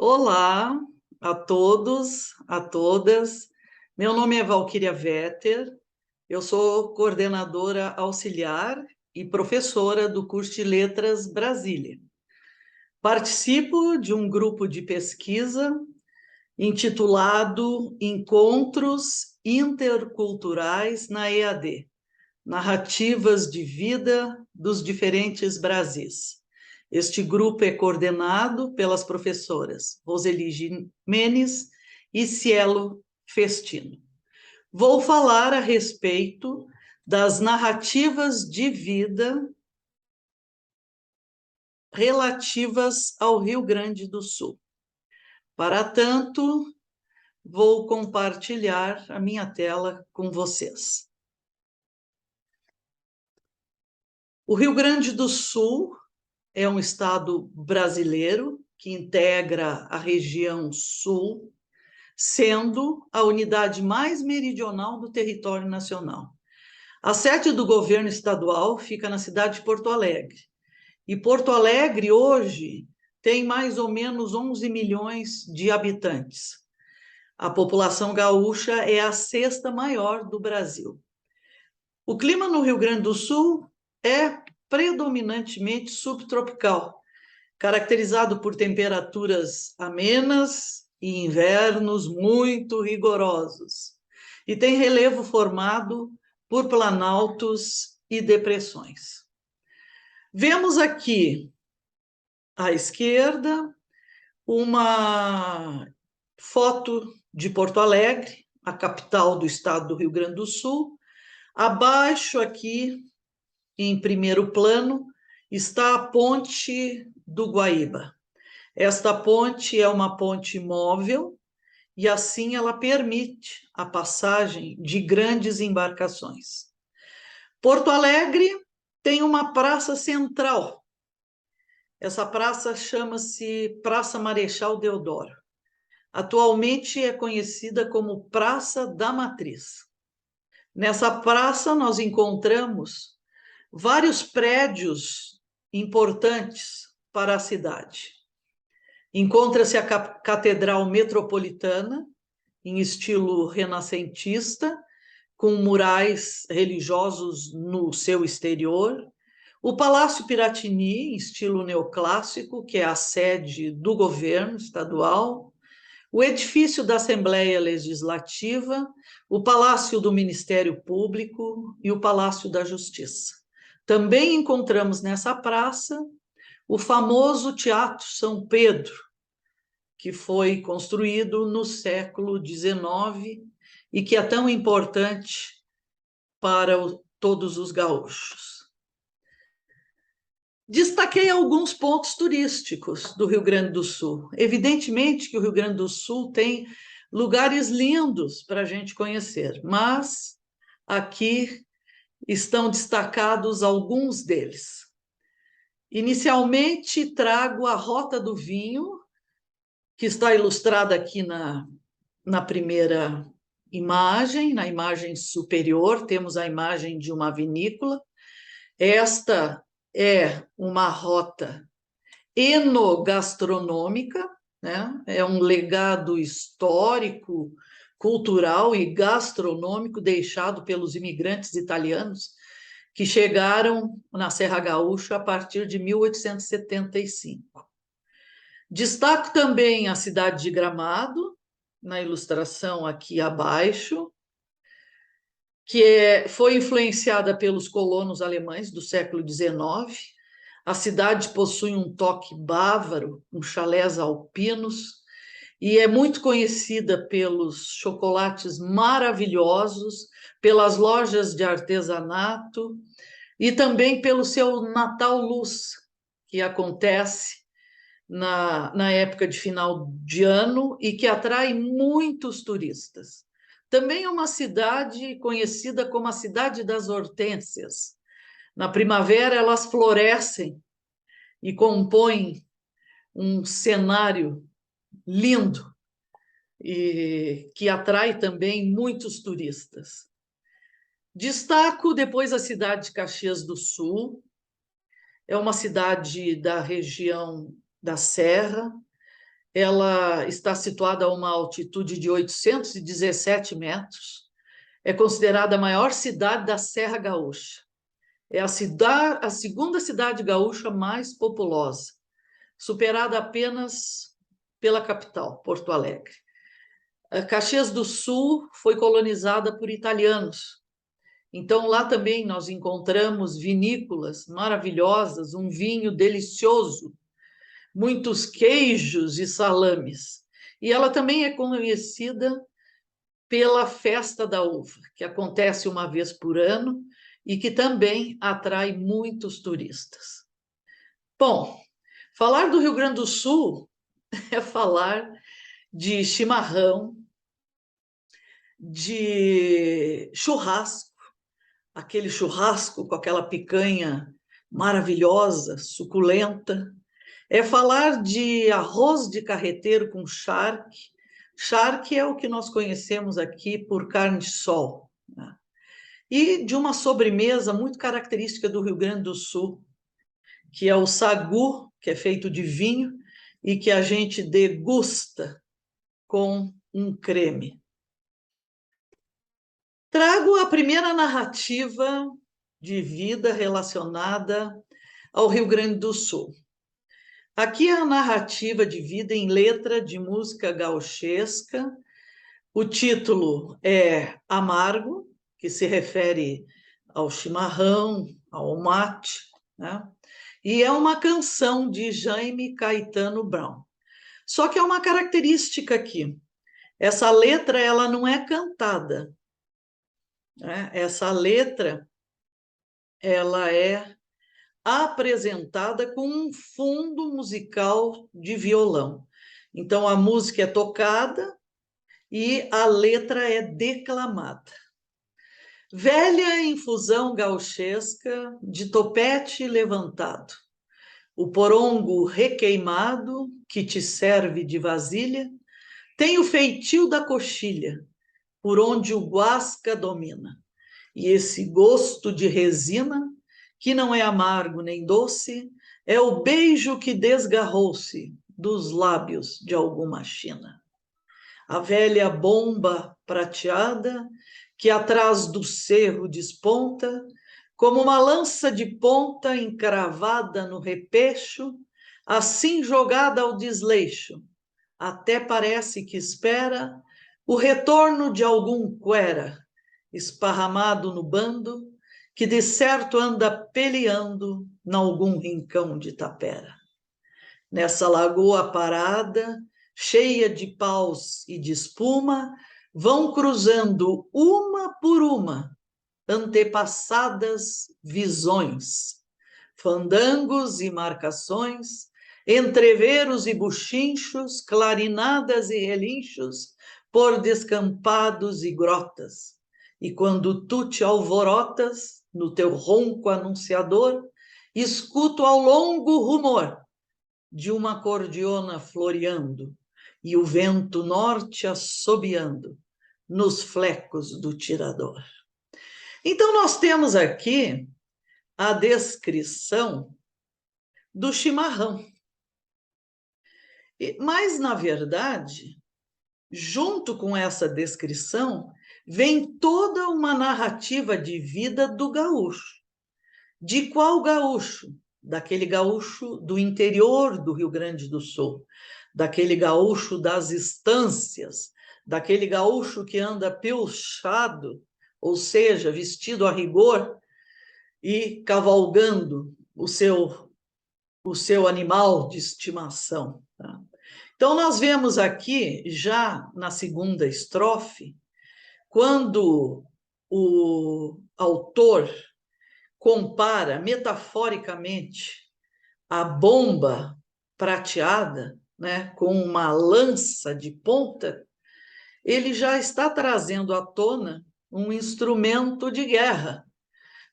Olá a todos, a todas. Meu nome é Valquíria Vetter, eu sou coordenadora auxiliar e professora do curso de Letras Brasília. Participo de um grupo de pesquisa intitulado Encontros Interculturais na EAD, Narrativas de Vida dos Diferentes Brasis. Este grupo é coordenado pelas professoras Roseli Gimenez e Cielo Festino. Vou falar a respeito das narrativas de vida relativas ao Rio Grande do Sul. Para tanto, vou compartilhar a minha tela com vocês. O Rio Grande do Sul é um estado brasileiro que integra a região sul, sendo a unidade mais meridional do território nacional. A sede do governo estadual fica na cidade de Porto Alegre. E Porto Alegre, hoje, tem mais ou menos 11 milhões de habitantes. A população gaúcha é a sexta maior do Brasil. O clima no Rio Grande do Sul é predominantemente subtropical, caracterizado por temperaturas amenas e invernos muito rigorosos, e tem relevo formado por planaltos e depressões. Vemos aqui à esquerda uma foto de Porto Alegre, a capital do estado do Rio Grande do Sul. Abaixo aqui, em primeiro plano, está a Ponte do Guaíba. Esta ponte é uma ponte móvel e assim ela permite a passagem de grandes embarcações. Porto Alegre tem uma praça central. Essa praça chama-se Praça Marechal Deodoro. Atualmente é conhecida como Praça da Matriz. Nessa praça nós encontramos vários prédios importantes para a cidade. Encontra-se a Catedral Metropolitana, em estilo renascentista, com murais religiosos no seu exterior. O Palácio Piratini, em estilo neoclássico, que é a sede do governo estadual. O edifício da Assembleia Legislativa, o Palácio do Ministério Público e o Palácio da Justiça. Também encontramos nessa praça o famoso Teatro São Pedro, que foi construído no século XIX e que é tão importante para todos os gaúchos. Destaquei alguns pontos turísticos do Rio Grande do Sul. Evidentemente que o Rio Grande do Sul tem lugares lindos para a gente conhecer, mas aqui estão destacados alguns deles. Inicialmente, trago a Rota do Vinho, que está ilustrada aqui na primeira imagem. Na imagem superior, temos a imagem de uma vinícola. Esta é uma rota enogastronômica, né? É um legado histórico, cultural e gastronômico deixado pelos imigrantes italianos que chegaram na Serra Gaúcha a partir de 1875. Destaco também a cidade de Gramado, na ilustração aqui abaixo, que foi influenciada pelos colonos alemães do século XIX. A cidade possui um toque bávaro, com chalés alpinos, e é muito conhecida pelos chocolates maravilhosos, pelas lojas de artesanato e também pelo seu Natal Luz, que acontece na época de final de ano e que atrai muitos turistas. Também é uma cidade conhecida como a Cidade das Hortênsias. Na primavera, elas florescem e compõem um cenário lindo e que atrai também muitos turistas. Destaco depois a cidade de Caxias do Sul. É uma cidade da região da Serra, ela está situada a uma altitude de 817 metros, é considerada a maior cidade da Serra Gaúcha. É a segunda cidade gaúcha mais populosa, superada apenas pela capital, Porto Alegre. Caxias do Sul foi colonizada por italianos. Então, lá também nós encontramos vinícolas maravilhosas, um vinho delicioso, muitos queijos e salames. E ela também é conhecida pela Festa da Uva, que acontece uma vez por ano e que também atrai muitos turistas. Bom, falar do Rio Grande do Sul é falar de chimarrão, de churrasco, aquele churrasco com aquela picanha maravilhosa, suculenta. É falar de arroz de carreteiro com charque. Charque é o que nós conhecemos aqui por carne de sol, né? E de uma sobremesa muito característica do Rio Grande do Sul, que é o sagu, que é feito de vinho e que a gente degusta com um creme. Trago a primeira narrativa de vida relacionada ao Rio Grande do Sul. Aqui é a narrativa de vida em letra de música gauchesca. O título é Amargo, que se refere ao chimarrão, ao mate, né? E é uma canção de Jaime Caetano Brown. Só que é uma característica aqui. Essa letra ela não é cantada, né? Essa letra ela é apresentada com um fundo musical de violão. Então a música é tocada e a letra é declamada. Velha infusão gauchesca de topete levantado, o porongo requeimado que te serve de vasilha, tem o feitio da coxilha, por onde o guasca domina, e esse gosto de resina, que não é amargo nem doce, é o beijo que desgarrou-se dos lábios de alguma china. A velha bomba prateada, que atrás do cerro desponta, como uma lança de ponta encravada no repecho, assim jogada ao desleixo, até parece que espera o retorno de algum cuera, esparramado no bando, que de certo anda peleando nalgum rincão de tapera. Nessa lagoa parada, cheia de paus e de espuma, vão cruzando uma por uma antepassadas visões, fandangos e marcações, entreveros e buchinchos, clarinadas e relinchos, por descampados e grotas. E quando tu te alvorotas no teu ronco anunciador, escuto ao longo rumor de uma cordiona floreando e o vento norte assobiando nos flecos do tirador. Então nós temos aqui a descrição do chimarrão. Mas, na verdade, junto com essa descrição, vem toda uma narrativa de vida do gaúcho. De qual gaúcho? Daquele gaúcho do interior do Rio Grande do Sul, daquele gaúcho das estâncias, daquele gaúcho que anda pilchado, ou seja, vestido a rigor e cavalgando o seu animal de estimação. Tá? Então, nós vemos aqui, já na segunda estrofe, quando o autor compara metaforicamente a bomba prateada, né, com uma lança de ponta, ele já está trazendo à tona um instrumento de guerra,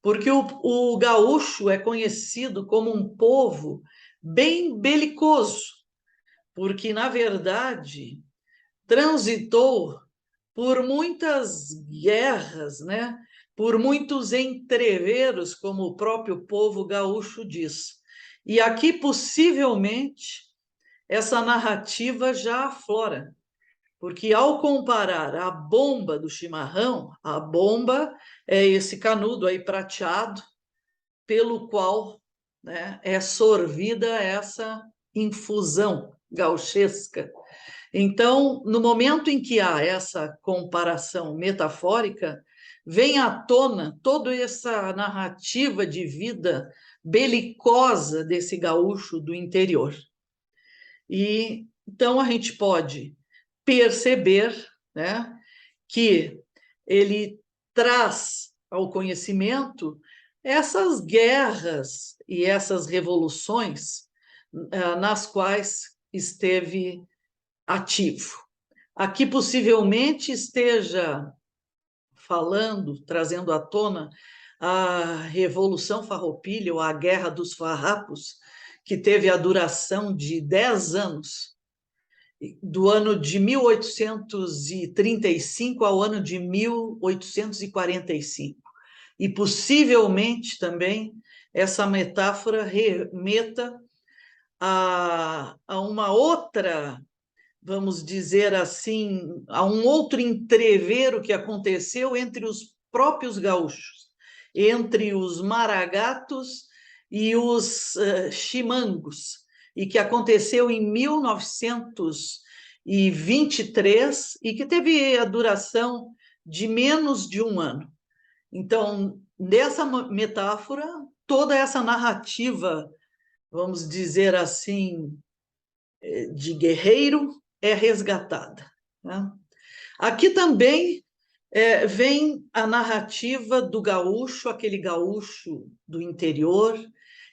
porque o gaúcho é conhecido como um povo bem belicoso, porque, na verdade, transitou por muitas guerras, né? Por muitos entreveros, como o próprio povo gaúcho diz. E aqui, possivelmente, essa narrativa já aflora, porque ao comparar a bomba do chimarrão, a bomba é esse canudo aí prateado, pelo qual, né, é sorvida essa infusão gauchesca. Então, no momento em que há essa comparação metafórica, vem à tona toda essa narrativa de vida belicosa desse gaúcho do interior. E então a gente pode perceber, né, que ele traz ao conhecimento essas guerras e essas revoluções nas quais esteve ativo. Aqui possivelmente esteja falando, trazendo à tona a Revolução Farroupilha, ou a Guerra dos Farrapos, que teve a duração de 10 anos, do ano de 1835 ao ano de 1845. E possivelmente também essa metáfora remeta a uma outra, vamos dizer assim, a um outro entrevero que aconteceu entre os próprios gaúchos, entre os maragatos e os chimangos, e que aconteceu em 1923 e que teve a duração de menos de um ano. Então, dessa metáfora, toda essa narrativa, vamos dizer assim, de guerreiro é resgatada, né? Aqui também vem a narrativa do gaúcho, aquele gaúcho do interior,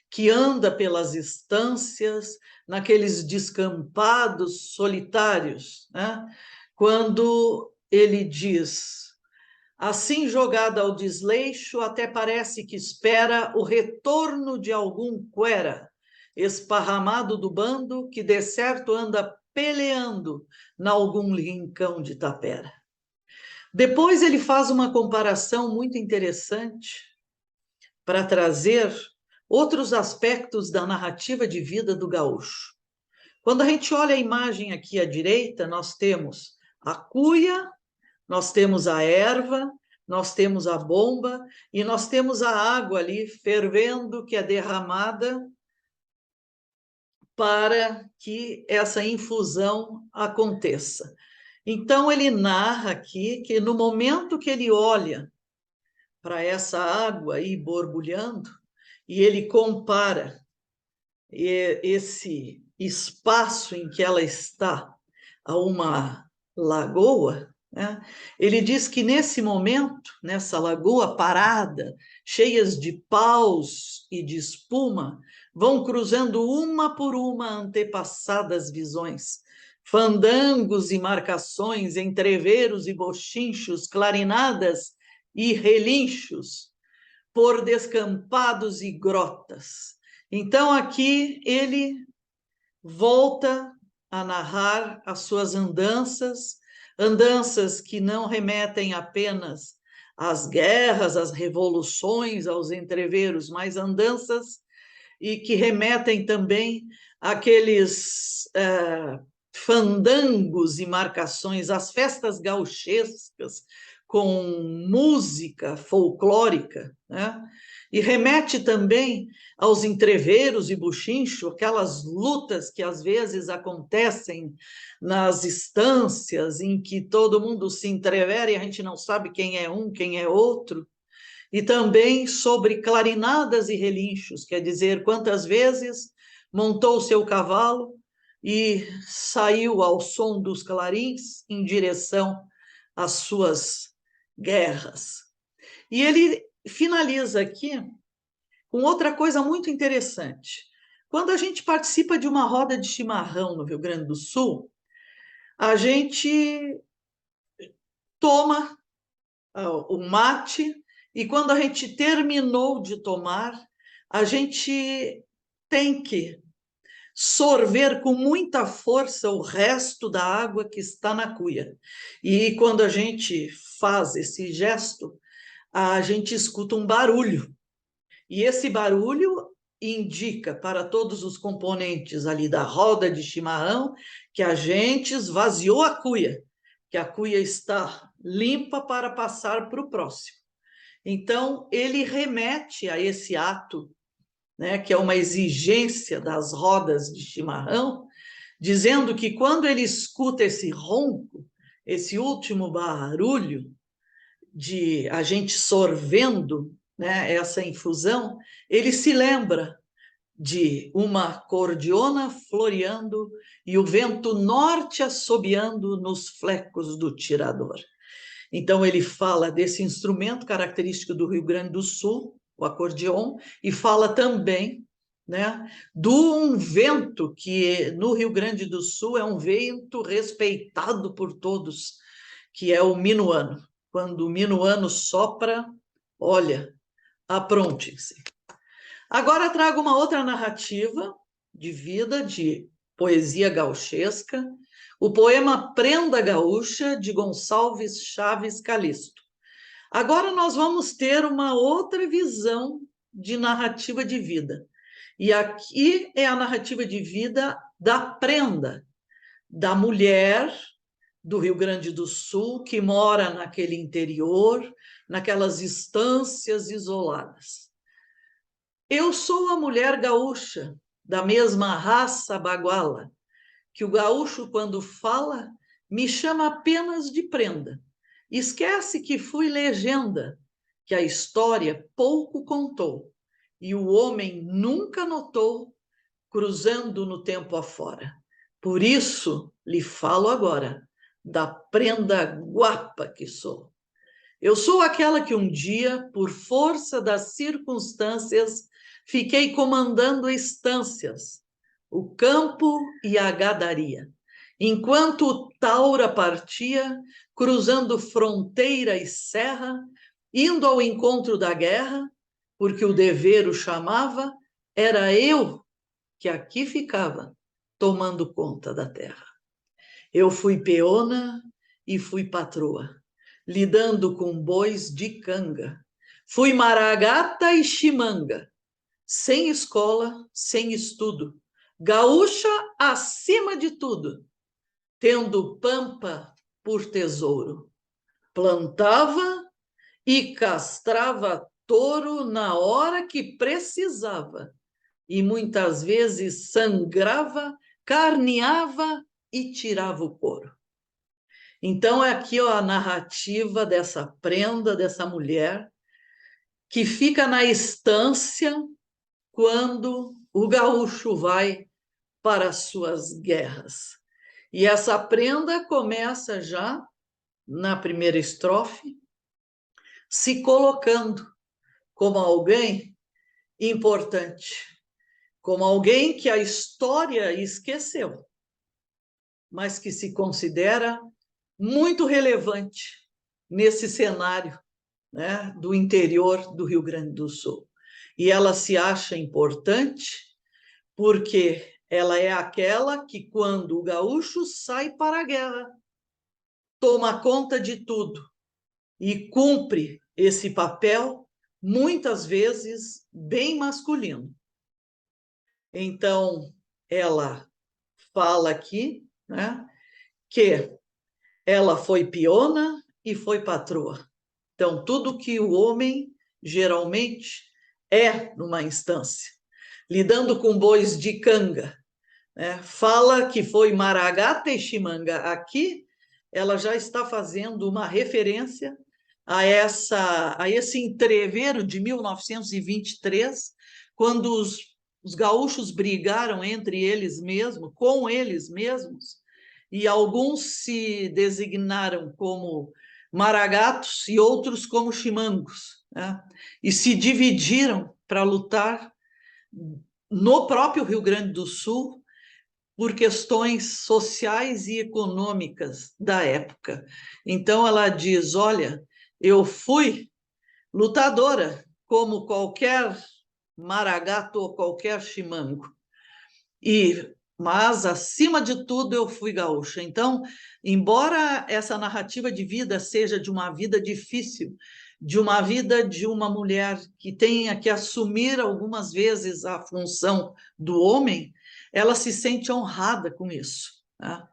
que anda pelas estâncias, naqueles descampados solitários, né? Quando ele diz: assim jogada ao desleixo, até parece que espera o retorno de algum cuera, esparramado do bando, que de certo anda peleando nalgum rincão de tapera. Depois ele faz uma comparação muito interessante para trazer outros aspectos da narrativa de vida do gaúcho. Quando a gente olha a imagem aqui à direita, nós temos a cuia, nós temos a erva, nós temos a bomba e nós temos a água ali fervendo que é derramada para que essa infusão aconteça. Então ele narra aqui que no momento que ele olha para essa água aí borbulhando e ele compara esse espaço em que ela está a uma lagoa, né? Ele diz que nesse momento, nessa lagoa parada, cheias de paus e de espuma, vão cruzando uma por uma antepassadas visões, fandangos e marcações, entreveros e bochinchos, clarinadas e relinchos, por descampados e grotas. Então aqui ele volta a narrar as suas andanças, andanças que não remetem apenas às guerras, às revoluções, aos entreveros, mas andanças e que remetem também àqueles fandangos e marcações, às festas gauchescas com música folclórica, né? E remete também aos entreveros e buchincho, aquelas lutas que às vezes acontecem nas estâncias em que todo mundo se entrevera e a gente não sabe quem é um, quem é outro. E também sobre clarinadas e relinchos, quer dizer, quantas vezes montou seu cavalo e saiu ao som dos clarins em direção às suas guerras. E ele finaliza aqui com outra coisa muito interessante. Quando a gente participa de uma roda de chimarrão no Rio Grande do Sul, a gente toma o mate e quando a gente terminou de tomar, a gente tem que sorver com muita força o resto da água que está na cuia. E quando a gente faz esse gesto, a gente escuta um barulho. E esse barulho indica para todos os componentes ali da roda de chimarrão que a gente esvaziou a cuia, que a cuia está limpa para passar para o próximo. Então, ele remete a esse ato, né, que é uma exigência das rodas de chimarrão, dizendo que quando ele escuta esse ronco, esse último barulho de a gente sorvendo, né, essa infusão, ele se lembra de uma cordiona floreando e o vento norte assobiando nos flecos do tirador. Então, ele fala desse instrumento característico do Rio Grande do Sul, o acordeon, e fala também, né, de um vento que no Rio Grande do Sul é um vento respeitado por todos, que é o minuano. Quando o minuano sopra, olha, apronte-se. Agora trago uma outra narrativa de vida, de poesia gauchesca, o poema Prenda Gaúcha, de Gonçalves Chaves Calisto. Agora nós vamos ter uma outra visão de narrativa de vida. E aqui é a narrativa de vida da prenda, da mulher do Rio Grande do Sul, que mora naquele interior, naquelas estâncias isoladas. Eu sou a mulher gaúcha, da mesma raça baguala, que o gaúcho, quando fala, me chama apenas de prenda. Esquece que fui legenda, que a história pouco contou, e o homem nunca notou, cruzando no tempo afora. Por isso lhe falo agora, da prenda guapa que sou. Eu sou aquela que um dia, por força das circunstâncias, fiquei comandando estâncias, o campo e a gadaria. Enquanto o taura partia, cruzando fronteira e serra, indo ao encontro da guerra, porque o dever o chamava, era eu que aqui ficava, tomando conta da terra. Eu fui peona e fui patroa, lidando com bois de canga. Fui maragata e chimanga, sem escola, sem estudo, gaúcha acima de tudo, tendo pampa por tesouro. Plantava e castrava touro na hora que precisava, e muitas vezes sangrava, carneava e tirava o couro. Então, é aqui ó, a narrativa dessa prenda, dessa mulher, que fica na estância quando o gaúcho vai para as suas guerras. E essa prenda começa já na primeira estrofe, se colocando como alguém importante, como alguém que a história esqueceu, mas que se considera muito relevante nesse cenário, né, do interior do Rio Grande do Sul. E ela se acha importante porque ela é aquela que, quando o gaúcho sai para a guerra, toma conta de tudo e cumpre esse papel, muitas vezes bem masculino. Então, ela fala aqui, né, que ela foi peona e foi patroa. Então, tudo que o homem geralmente é numa instância. Lidando com bois de canga, né? Fala que foi maragata e chimanga. Aqui, ela já está fazendo uma referência a esse entreveiro de 1923, quando os gaúchos brigaram entre eles mesmos, com eles mesmos, e alguns se designaram como maragatos e outros como chimangos, né? E se dividiram para lutar no próprio Rio Grande do Sul por questões sociais e econômicas da época. Então ela diz, olha, eu fui lutadora como qualquer maragato ou qualquer chimango, mas, acima de tudo, eu fui gaúcha. Então, embora essa narrativa de vida seja de uma vida difícil, de uma vida de uma mulher que tenha que assumir algumas vezes a função do homem, ela se sente honrada com isso, tá?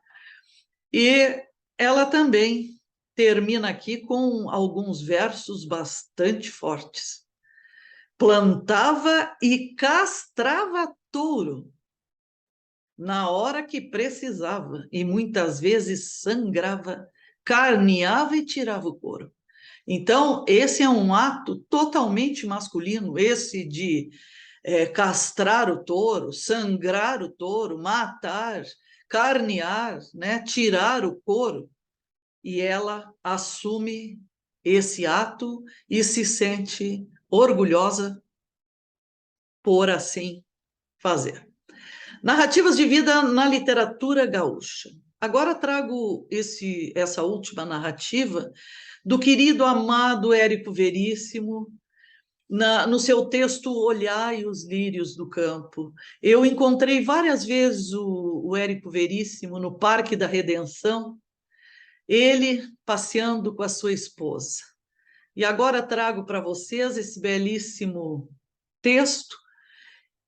E ela também termina aqui com alguns versos bastante fortes. Plantava e castrava touro na hora que precisava, e muitas vezes sangrava, carneava e tirava o couro. Então, esse é um ato totalmente masculino, esse de castrar o touro, sangrar o touro, matar, carnear, né, tirar o couro. E ela assume esse ato e se sente orgulhosa por assim fazer. Narrativas de vida na literatura gaúcha. Agora trago essa última narrativa do querido amado Érico Veríssimo, no seu texto Olhai os Lírios do Campo. Eu encontrei várias vezes o Érico Veríssimo no Parque da Redenção, ele passeando com a sua esposa. E agora trago para vocês esse belíssimo texto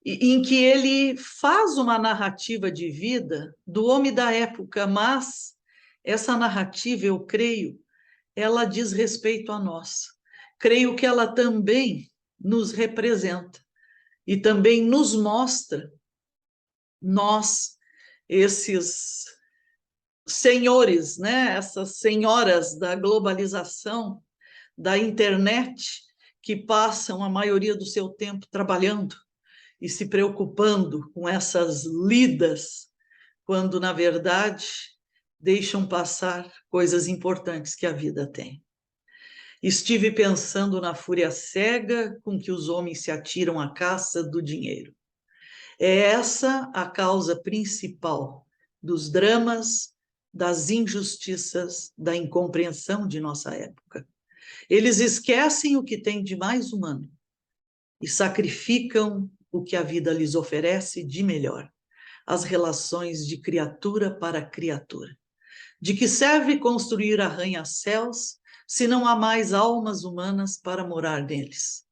em que ele faz uma narrativa de vida do homem da época, mas essa narrativa, eu creio, ela diz respeito a nós. Creio que ela também nos representa e também nos mostra, nós, esses senhores, né? Essas senhoras da globalização, da internet, que passam a maioria do seu tempo trabalhando e se preocupando com essas lidas, quando, na verdade, deixam passar coisas importantes que a vida tem. Estive pensando na fúria cega com que os homens se atiram à caça do dinheiro. É essa a causa principal dos dramas, das injustiças, da incompreensão de nossa época. Eles esquecem o que tem de mais humano e sacrificam o que a vida lhes oferece de melhor, as relações de criatura para criatura. De que serve construir arranha-céus se não há mais almas humanas para morar neles?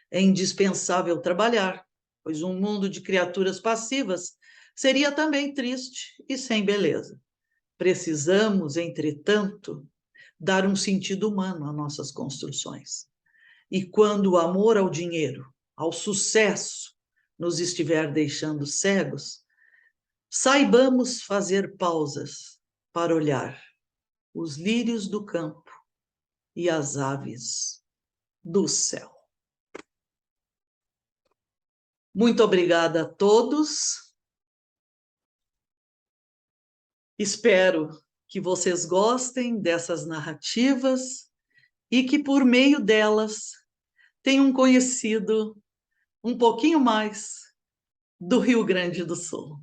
É indispensável trabalhar, pois um mundo de criaturas passivas seria também triste e sem beleza. Precisamos, entretanto, dar um sentido humano a nossas construções. E quando o amor ao dinheiro, ao sucesso, nos estiver deixando cegos, saibamos fazer pausas para olhar os lírios do campo e as aves do céu. Muito obrigada a todos. Espero que vocês gostem dessas narrativas e que, por meio delas, tenham conhecido um pouquinho mais do Rio Grande do Sul.